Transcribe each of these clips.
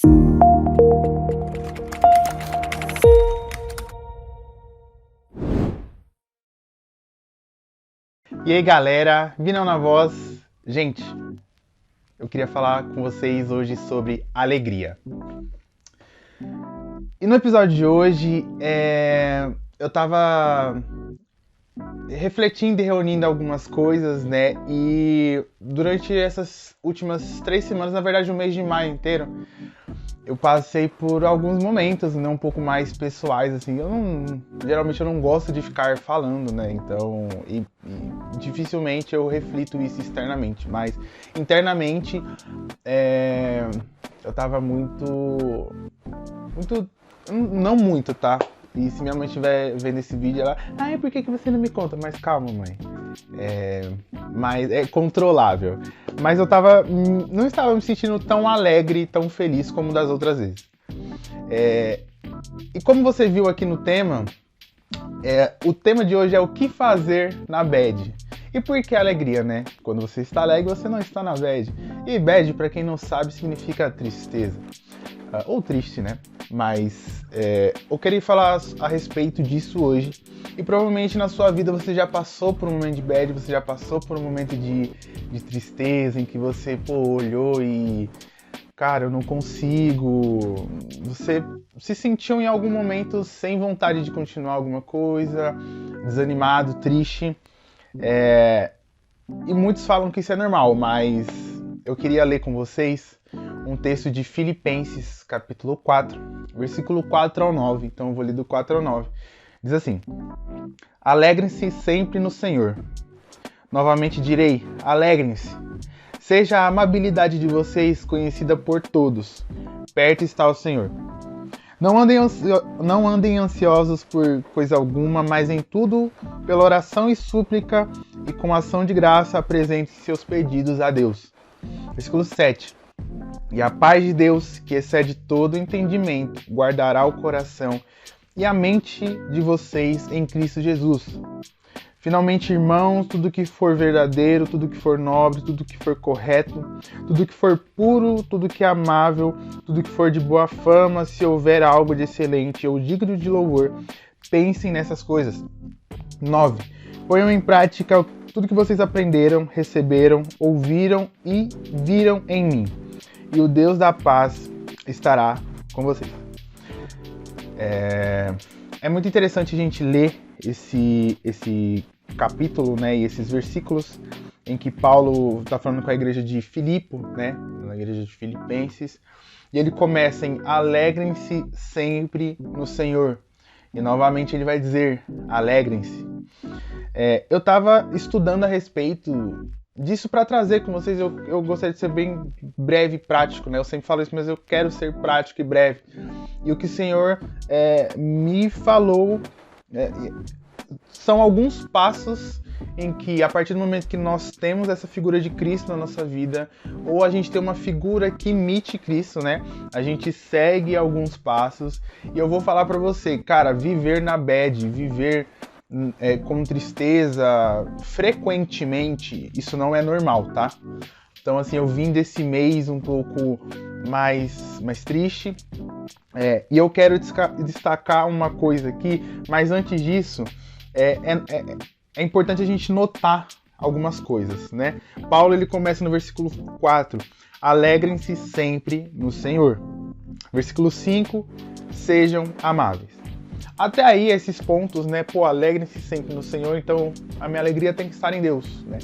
E aí galera, Vinão na voz. Gente, eu queria falar com vocês hoje sobre alegria. E no episódio de hoje, eu tava refletindo e reunindo algumas coisas, né? E durante essas últimas 3 semanas, na verdade o mês de maio inteiro, eu passei por alguns momentos, né, um pouco mais pessoais, assim. Geralmente eu não gosto de ficar falando, né? Então, e dificilmente eu reflito isso externamente, mas internamente eu tava muito, não muito, tá? E se minha mãe estiver vendo esse vídeo, ela, por que você não me conta? Mas calma, mãe. Mas é controlável. Mas eu não estava me sentindo tão alegre, tão feliz como das outras vezes. E como você viu aqui no tema, o tema de hoje é o que fazer na bad. E por que alegria, né? Quando você está alegre, você não está na bad. E bad, para quem não sabe, significa tristeza. Ou triste, né? Mas eu queria falar a respeito disso hoje. E provavelmente na sua vida você já passou por um momento de bad, você já passou por um momento de tristeza, em que você, olhou e... Cara, eu não consigo... Você se sentiu em algum momento sem vontade de continuar alguma coisa, desanimado, triste. E muitos falam que isso é normal, mas eu queria ler com vocês um texto de Filipenses, capítulo 4, versículo 4 ao 9. Então eu vou ler do 4 ao 9. Diz assim: Alegrem-se sempre no Senhor. Novamente direi, alegrem-se. Seja a amabilidade de vocês conhecida por todos. Perto está o Senhor. Não andem ansiosos por coisa alguma, mas em tudo, pela oração e súplica e com ação de graça, apresente seus pedidos a Deus. Versículo 7. E a paz de Deus, que excede todo entendimento, guardará o coração e a mente de vocês em Cristo Jesus. Finalmente, irmãos, tudo que for verdadeiro, tudo que for nobre, tudo que for correto, tudo que for puro, tudo que é amável, tudo que for de boa fama, se houver algo de excelente ou digno de louvor, pensem nessas coisas. 9. Ponham em prática tudo que vocês aprenderam, receberam, ouviram e viram em mim. E o Deus da paz estará com vocês. É muito interessante a gente ler esse capítulo, né, e esses versículos em que Paulo está falando com a igreja de Filipe, né, na igreja de Filipenses, e ele começa em alegrem-se sempre no Senhor. E novamente ele vai dizer, alegrem-se. Eu estava estudando a respeito disso para trazer com vocês. Eu gostaria de ser bem breve e prático, né? Eu sempre falo isso, mas eu quero ser prático e breve. E o que o Senhor me falou são alguns passos em que, a partir do momento que nós temos essa figura de Cristo na nossa vida, ou a gente tem uma figura que imite Cristo, né? A gente segue alguns passos. E eu vou falar para você, cara, viver na bad, viver com tristeza frequentemente, isso não é normal, tá? Então, assim, eu vim desse mês um pouco mais triste, e eu quero destacar uma coisa aqui, mas antes disso, é importante a gente notar algumas coisas, né? Paulo, ele começa no versículo 4, alegrem-se sempre no Senhor. Versículo 5, sejam amáveis. Até aí, esses pontos, né? Alegrem-se sempre no Senhor, então a minha alegria tem que estar em Deus, né?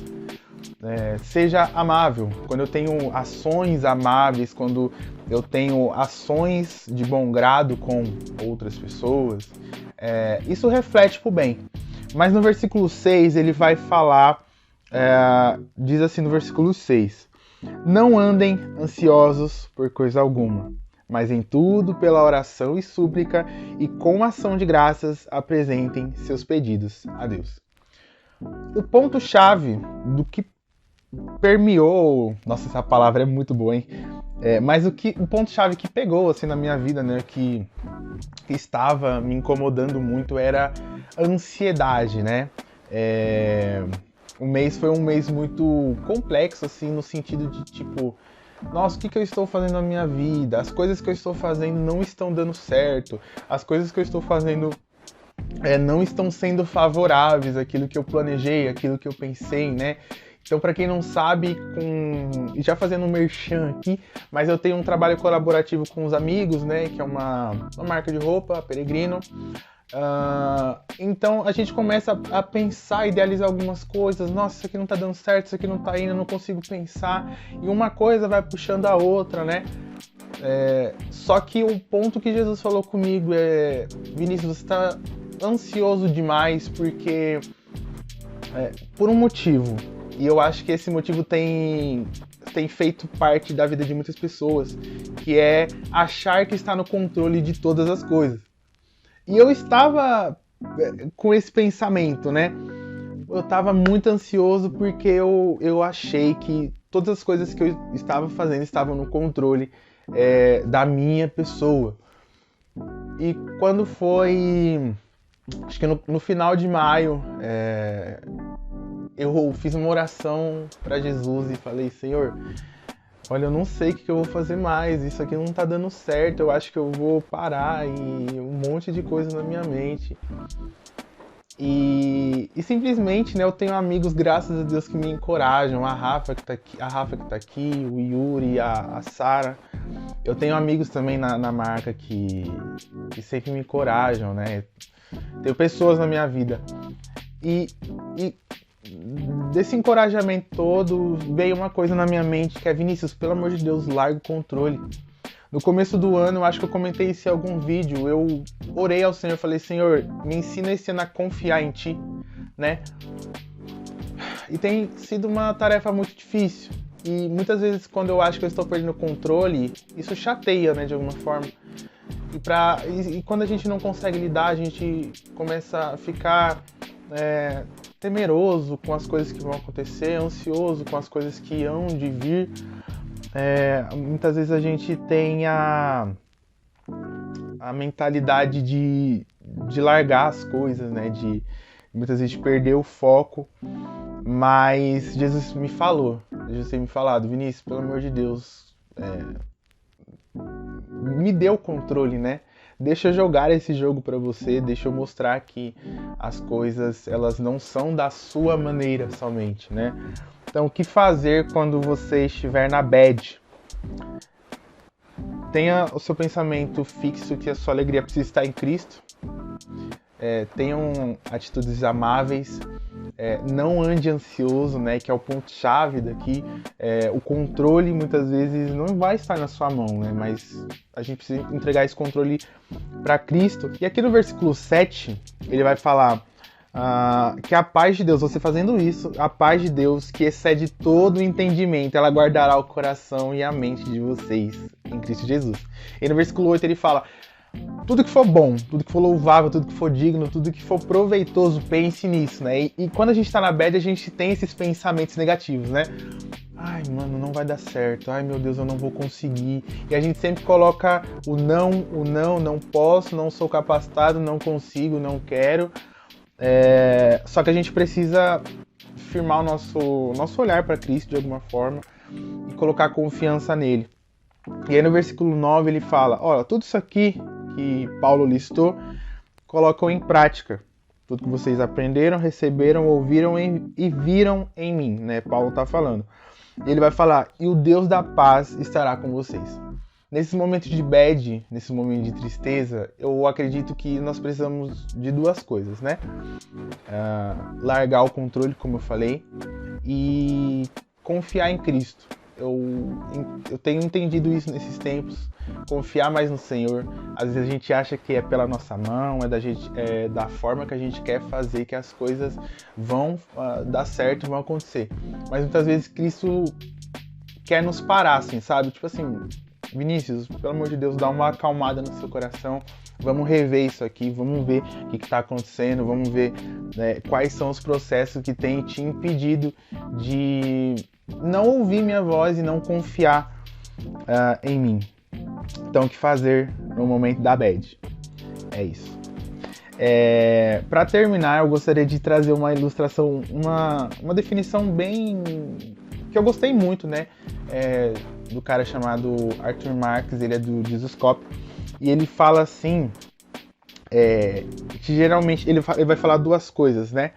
Seja amável, quando eu tenho ações amáveis, quando eu tenho ações de bom grado com outras pessoas, isso reflete pro bem. Mas no versículo 6, ele vai falar, diz assim no versículo 6, não andem ansiosos por coisa alguma, mas em tudo, pela oração e súplica, e com ação de graças, apresentem seus pedidos a Deus. O ponto-chave do que permeou... Nossa, essa palavra é muito boa, hein? Mas o ponto-chave que pegou assim, na minha vida, né, que estava me incomodando muito, era a ansiedade, né? O mês foi um mês muito complexo, assim, no sentido de, tipo... nossa, o que eu estou fazendo na minha vida? As coisas que eu estou fazendo não estão dando certo, as coisas que eu estou fazendo não estão sendo favoráveis àquilo que eu planejei, àquilo que eu pensei, né? Então, para quem não sabe, já fazendo um merchan aqui, mas eu tenho um trabalho colaborativo com os amigos, né? Que é uma marca de roupa, Peregrino. Então a gente começa a pensar, idealizar algumas coisas. Nossa, isso aqui não tá dando certo, isso aqui não tá indo, eu não consigo pensar. E uma coisa vai puxando a outra, né? Só que o ponto que Jesus falou comigo é: Vinícius, você tá ansioso demais porque por um motivo. E eu acho que esse motivo tem feito parte da vida de muitas pessoas, que é achar que está no controle de todas as coisas. E eu estava com esse pensamento, né? Eu estava muito ansioso porque eu achei que todas as coisas que eu estava fazendo estavam no controle da minha pessoa. E quando foi, acho que no final de maio, eu fiz uma oração para Jesus e falei: Senhor, olha, eu não sei o que eu vou fazer mais, isso aqui não tá dando certo, eu acho que eu vou parar, e um monte de coisa na minha mente. E simplesmente, né, eu tenho amigos, graças a Deus, que me encorajam, a Rafa que tá aqui, o Yuri, a Sara. Eu tenho amigos também na marca que sempre me encorajam, né? Tenho pessoas na minha vida. E desse encorajamento todo, veio uma coisa na minha mente, que é: Vinícius, pelo amor de Deus, larga o controle. No começo do ano, eu acho que eu comentei isso em algum vídeo, eu orei ao Senhor, falei: Senhor, me ensina esse ano a confiar em Ti, né? E tem sido uma tarefa muito difícil. E muitas vezes, quando eu acho que eu estou perdendo o controle, isso chateia, né, de alguma forma. E quando a gente não consegue lidar, a gente começa a ficar temeroso com as coisas que vão acontecer, ansioso com as coisas que hão de vir. Muitas vezes a gente tem a mentalidade de largar as coisas, né? De muitas vezes perder o foco. Mas Jesus tem me falado: Vinícius, pelo amor de Deus, me dê o controle, né? Deixa eu jogar esse jogo pra você, deixa eu mostrar que as coisas, elas não são da sua maneira somente, né? Então, o que fazer quando você estiver na bad? Tenha o seu pensamento fixo que a sua alegria precisa estar em Cristo. Tenham atitudes amáveis. Não ande ansioso, né? Que é o ponto-chave daqui. O controle muitas vezes não vai estar na sua mão, né? Mas a gente precisa entregar esse controle para Cristo. E aqui no versículo 7, ele vai falar que a paz de Deus, você fazendo isso, a paz de Deus, que excede todo o entendimento, ela guardará o coração e a mente de vocês em Cristo Jesus. E no versículo 8 ele fala: tudo que for bom, tudo que for louvável, tudo que for digno, tudo que for proveitoso, pense nisso, né? E quando a gente tá na bad, a gente tem esses pensamentos negativos, né? Ai, mano, não vai dar certo. Ai, meu Deus, eu não vou conseguir. E a gente sempre coloca o não posso, não sou capacitado, não consigo, não quero. Só que a gente precisa firmar o nosso olhar para Cristo de alguma forma e colocar confiança nele. E aí no versículo 9 ele fala: olha, tudo isso aqui que Paulo listou, colocam em prática. Tudo que vocês aprenderam, receberam, ouviram e viram em mim, né? Paulo está falando. Ele vai falar: e o Deus da paz estará com vocês. Nesse momento de bad, nesse momento de tristeza, eu acredito que nós precisamos de duas coisas, né? Largar o controle, como eu falei, e confiar em Cristo. Eu tenho entendido isso nesses tempos, confiar mais no Senhor. Às vezes a gente acha que é pela nossa mão, da forma que a gente quer fazer que as coisas vão dar certo, vão acontecer. Mas muitas vezes Cristo quer nos parar, assim, sabe? Tipo assim: Vinícius, pelo amor de Deus, dá uma acalmada no seu coração, vamos rever isso aqui, vamos ver o que está acontecendo, vamos ver quais são os processos que têm te impedido de não ouvir minha voz e não confiar em mim. Então, o que fazer no momento da bad? É isso. Para terminar, eu gostaria de trazer uma ilustração, uma definição bem... que eu gostei muito, né? do cara chamado Arthur Marx, ele é do Jesuscope, e ele fala assim, que geralmente ele vai falar duas coisas, né?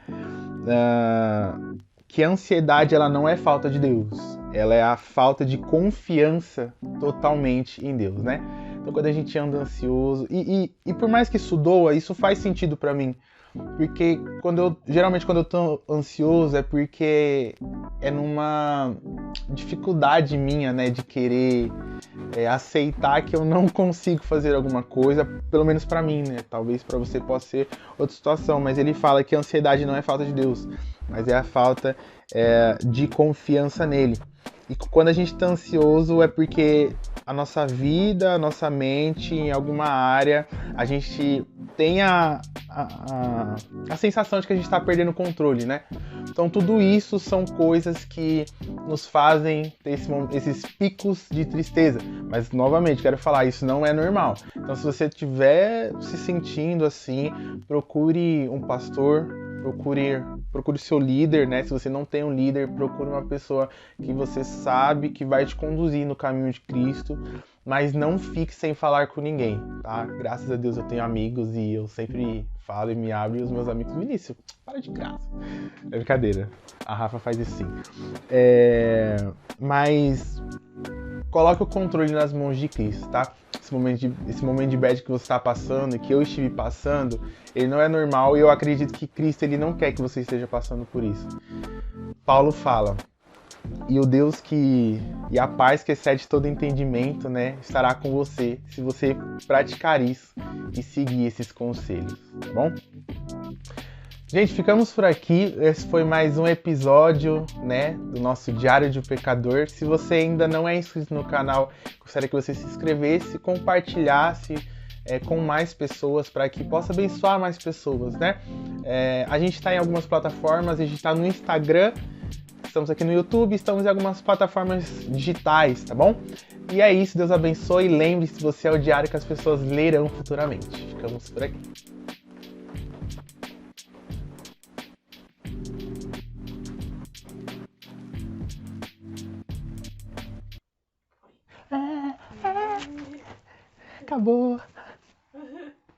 Que a ansiedade ela não é falta de Deus, ela é a falta de confiança totalmente em Deus, né? Então quando a gente anda ansioso, e por mais que isso doa, isso faz sentido pra mim, porque geralmente quando eu tô ansioso é porque é numa dificuldade minha, né, de querer aceitar que eu não consigo fazer alguma coisa, pelo menos pra mim, né? Talvez pra você possa ser outra situação, mas ele fala que a ansiedade não é falta de Deus, mas é a falta de confiança nele. E quando a gente tá ansioso é porque a nossa vida, a nossa mente, em alguma área, a gente tem a sensação de que a gente está perdendo o controle, né? Então tudo isso são coisas que nos fazem ter esses picos de tristeza. Mas, novamente, quero falar, isso não é normal. Então se você estiver se sentindo assim, procure um pastor, procure o seu líder, né? Se você não tem um líder, procure uma pessoa que você sabe que vai te conduzir no caminho de Cristo, mas não fique sem falar com ninguém, tá? Graças a Deus eu tenho amigos e eu sempre falo e me abro e os meus amigos, Vinícius, para de graça. É brincadeira, a Rafa faz isso sim. Mas coloque o controle nas mãos de Cristo, tá? Esse momento de bad que você está passando e que eu estive passando, ele não é normal e eu acredito que Cristo ele não quer que você esteja passando por isso. Paulo fala, e o Deus e a paz que excede todo entendimento, né, estará com você se você praticar isso e seguir esses conselhos, tá bom? Gente, ficamos por aqui. Esse foi mais um episódio, né, do nosso Diário de um Pecador. Se você ainda não é inscrito no canal, gostaria que você se inscrevesse, compartilhasse com mais pessoas para que possa abençoar mais pessoas, né? A gente está em algumas plataformas, a gente está no Instagram, estamos aqui no YouTube, estamos em algumas plataformas digitais, tá bom? E é isso, Deus abençoe e lembre-se, você é o diário que as pessoas lerão futuramente. Ficamos por aqui. Acabou.